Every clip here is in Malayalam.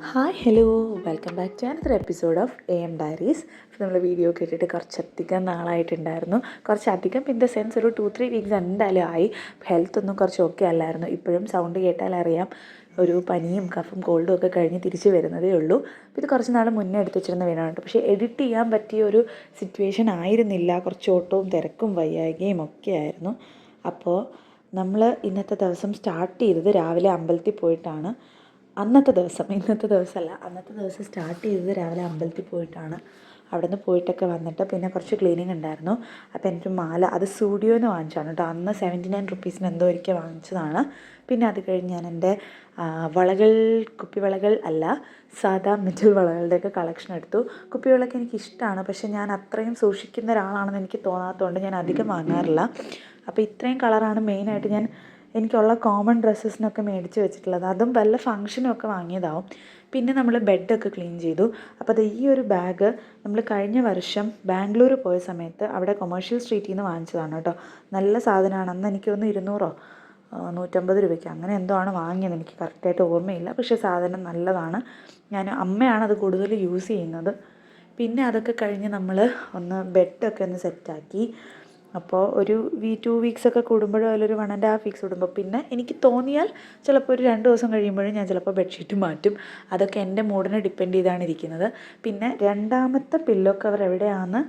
Hi hello welcome back to another episode of AM diaries. അപ്പോൾ നമ്മൾ വീഡിയോ കേട്ടിട്ട് കുറച്ചധികം നാളായിട്ടുണ്ടായിരുന്നു. കുറച്ചധികം ഇൻ ദ സെൻസ് ഒരു 2-3 വീക്സ് എന്തായാലും ആയി. ഹെൽത്തൊന്നും കുറച്ച് ഓക്കെ അല്ലായിരുന്നു. ഇപ്പോഴും സൗണ്ട് കേട്ടാൽ അറിയാം ഒരു പനിയും കഫും കോൾഡും ഒക്കെ കഴിഞ്ഞ് തിരിച്ച് വരുന്നതേ ഉള്ളൂ. അപ്പോൾ ഇത് കുറച്ച് നാൾ മുന്നേ എടുത്ത് വെച്ചിരുന്ന വീടാണ്. പക്ഷേ എഡിറ്റ് ചെയ്യാൻ പറ്റിയ ഒരു സിറ്റുവേഷൻ ആയിരുന്നില്ല. കുറച്ച് ഓട്ടവും തിരക്കും വയ്യായ്കയും ഒക്കെ ആയിരുന്നു. അപ്പോൾ നമ്മൾ ഇന്നത്തെ ദിവസം സ്റ്റാർട്ട് ചെയ്തത് രാവിലെ അമ്പലത്തിൽ പോയിട്ടാണ്. ഇന്നത്തെ ദിവസം സ്റ്റാർട്ട് ചെയ്തത് രാവിലെ അമ്പലത്തിൽ പോയിട്ടാണ്. അവിടെ നിന്ന് പോയിട്ടൊക്കെ വന്നിട്ട് പിന്നെ കുറച്ച് ക്ലീനിങ് ഉണ്ടായിരുന്നു. അപ്പോൾ എൻ്റെ മാല അത് സ്റ്റുഡിയോയിൽ നിന്ന് വാങ്ങിച്ചതാണ് കേട്ടോ. അന്ന് 79 റുപ്പീസിന് എന്തോ ഒരിക്കൽ വാങ്ങിച്ചതാണ്. പിന്നെ അത് കഴിഞ്ഞ് ഞാൻ എൻ്റെ വളകൾ, കുപ്പിവളകൾ അല്ല സാധാ മെറ്റൽ വളകളുടെയൊക്കെ കളക്ഷൻ എടുത്തു. കുപ്പിവളൊക്കെ എനിക്ക് ഇഷ്ടമാണ്, പക്ഷേ ഞാൻ അത്രയും സൂക്ഷിക്കുന്ന ഒരാളാണെന്ന് എനിക്ക് തോന്നാത്തതുകൊണ്ട് ഞാൻ അധികം വാങ്ങാറില്ല. അപ്പോൾ ഇത്രയും കളറാണ് മെയിനായിട്ട് ഞാൻ എനിക്കുള്ള കോമൺ ഡ്രസ്സസിനൊക്കെ മേടിച്ച് വെച്ചിട്ടുള്ളത്. അതും വല്ല ഫംഗ്ഷനൊക്കെ വാങ്ങിയതാവും. പിന്നെ നമ്മൾ ബെഡൊക്കെ ക്ലീൻ ചെയ്തു. അപ്പോൾ അത് ഈ ഒരു ബാഗ് നമ്മൾ കഴിഞ്ഞ വർഷം ബാംഗ്ലൂർ പോയ സമയത്ത് അവിടെ കൊമേഴ്ഷ്യൽ സ്ട്രീറ്റിൽ നിന്ന് വാങ്ങിച്ചതാണ് കേട്ടോ. നല്ല സാധനമാണ്. അന്ന് എനിക്കൊന്ന് 200 150 രൂപയ്ക്ക് അങ്ങനെ എന്തോ ആണ് വാങ്ങിയത്. എനിക്ക് കറക്റ്റായിട്ട് ഓർമ്മയില്ല, പക്ഷേ സാധനം നല്ലതാണ്. അമ്മയാണത് കൂടുതൽ യൂസ് ചെയ്യുന്നത്. പിന്നെ അതൊക്കെ കഴിഞ്ഞ് നമ്മൾ ഒന്ന് ബെഡൊക്കെ ഒന്ന് സെറ്റാക്കി. അപ്പോൾ ഒരു 2 വീക്സൊക്കെ കൂടുമ്പോഴോ അതിലൊരു 1.5 വീക്സ് കൂടുമ്പോൾ പിന്നെ എനിക്ക് തോന്നിയാൽ ചിലപ്പോൾ ഒരു 2 ദിവസം കഴിയുമ്പോഴും ഞാൻ ചിലപ്പോൾ ബെഡ്ഷീറ്റ് മാറ്റും. അതൊക്കെ എൻ്റെ മൂഡിനെ ഡിപ്പെൻഡ് ചെയ്താണ് ഇരിക്കുന്നത്. പിന്നെ രണ്ടാമത്തെ പില്ലോ കവർ എവിടെയാണെന്ന്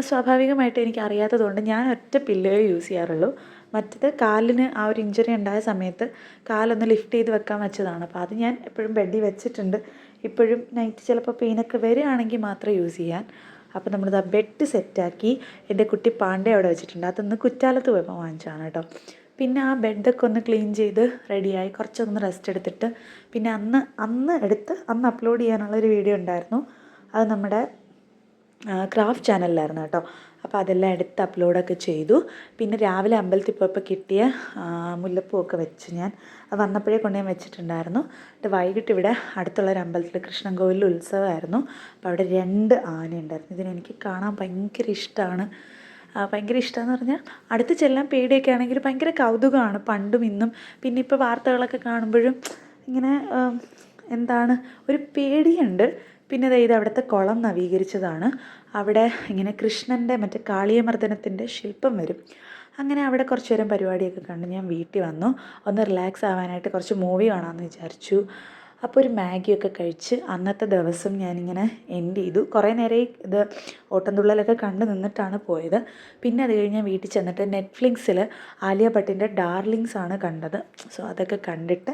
സ്വാഭാവികമായിട്ട് എനിക്ക് അറിയാത്തതുകൊണ്ട് ഞാൻ ഒറ്റ പില്ലോയെ യൂസ് ചെയ്യാറുള്ളൂ. മറ്റത് കാലിന് ആ ഒരു ഇഞ്ചുറി ഉണ്ടായ സമയത്ത് കാലൊന്ന് ലിഫ്റ്റ് ചെയ്ത് വെക്കാൻ വെച്ചതാണ്. അപ്പോൾ അത് ഞാൻ എപ്പോഴും ബെഡിൽ വെച്ചിട്ടുണ്ട്. ഇപ്പോഴും നൈറ്റ് ചിലപ്പോൾ പെയിനൊക്കെ വരികയാണെങ്കിൽ മാത്രം യൂസ് ചെയ്യാൻ. അപ്പോൾ നമ്മളിത് ആ ബെഡ് സെറ്റാക്കി. എൻ്റെ കുട്ടി പാണ്ഡെ അവിടെ വെച്ചിട്ടുണ്ട്. അതൊന്ന് കുറ്റാലത്ത് പോയപ്പോൾ വാങ്ങിച്ചതാണ് കേട്ടോ. പിന്നെ ആ ബെഡൊക്കെ ഒന്ന് ക്ലീൻ ചെയ്ത് റെഡിയായി കുറച്ചൊന്ന് റെസ്റ്റ് എടുത്തിട്ട് പിന്നെ അന്ന് അപ്ലോഡ് ചെയ്യാനുള്ളൊരു വീഡിയോ ഉണ്ടായിരുന്നു. അത് നമ്മുടെ ക്രാഫ്റ്റ് ചാനലിലായിരുന്നു കേട്ടോ. അപ്പോൾ അതെല്ലാം എടുത്ത് അപ്ലോഡൊക്കെ ചെയ്തു. പിന്നെ രാവിലെ അമ്പലത്തിൽ പോയപ്പോൾ കിട്ടിയ മുല്ലപ്പൂവൊക്കെ വെച്ച് ഞാൻ അത് വന്നപ്പോഴേ കൊണ്ട് ഞാൻ വെച്ചിട്ടുണ്ടായിരുന്നു. എന്നിട്ട് വൈകിട്ട് ഇവിടെ അടുത്തുള്ളൊരു അമ്പലത്തിൽ കൃഷ്ണൻകോവിലിൽ ഉത്സവമായിരുന്നു. അപ്പോൾ അവിടെ 2 ആനയുണ്ടായിരുന്നു. ഇതിനെനിക്ക് കാണാൻ ഭയങ്കര ഇഷ്ടമാണ്. ഭയങ്കര ഇഷ്ടമെന്ന് പറഞ്ഞാൽ അടുത്ത് ചെല്ലാൻ പേടിയൊക്കെ ആണെങ്കിൽ ഭയങ്കര കൗതുകമാണ് പണ്ടും ഇന്നും. പിന്നെ ഇപ്പോൾ വാർത്തകളൊക്കെ കാണുമ്പോഴും ഇങ്ങനെ ഒരു പേടിയുണ്ട്. പിന്നെ ഇത് അവിടുത്തെ കുളം നവീകരിച്ചതാണ്. അവിടെ ഇങ്ങനെ കൃഷ്ണൻ്റെ മറ്റേ കാളിയമർദ്ദനത്തിൻ്റെ ശില്പം വരും. അങ്ങനെ അവിടെ കുറച്ച് നേരം പരിപാടിയൊക്കെ കണ്ട് ഞാൻ വീട്ടിൽ വന്നു. ഒന്ന് റിലാക്സ് ആവാനായിട്ട് കുറച്ച് മൂവി കാണാമെന്ന് വിചാരിച്ചു. അപ്പോൾ ഒരു മാഗിയൊക്കെ കഴിച്ച് അന്നത്തെ ദിവസം ഞാനിങ്ങനെ എൻഡ് ചെയ്തു. കുറേ നേരം ഇത് ഓട്ടംതുള്ളലൊക്കെ കണ്ട് നിന്നിട്ടാണ് പോയത്. പിന്നെ അത് കഴിഞ്ഞ് ഞാൻ വീട്ടിൽ ചെന്നിട്ട് നെറ്റ്ഫ്ലിക്സിൽ ആലിയ ഭട്ടിൻ്റെ ഡാർലിങ്സ് ആണ് കണ്ടത്. സോ അതൊക്കെ കണ്ടിട്ട്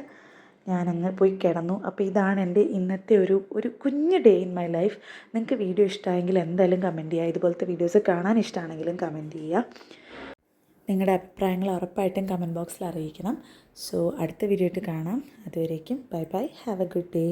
ഞാനങ്ങ് പോയി കിടന്നു. അപ്പോൾ ഇതാണ് എൻ്റെ ഇന്നത്തെ ഒരു കുഞ്ഞ് ഡേ ഇൻ മൈ ലൈഫ്. നിങ്ങൾക്ക് വീഡിയോ ഇഷ്ടമായെങ്കിൽ എന്തായാലും കമൻറ്റ് ചെയ്യുക. ഇതുപോലത്തെ വീഡിയോസ് കാണാൻ ഇഷ്ടമാണെങ്കിലും കമൻറ്റ് ചെയ്യുക. നിങ്ങളുടെ അഭിപ്രായങ്ങൾ ഉറപ്പായിട്ടും കമൻറ്റ് ബോക്സിൽ അറിയിക്കണം. സോ അടുത്ത വീഡിയോ ആയിട്ട് കാണാം. അതുവരേക്കും bye bye, have A good day.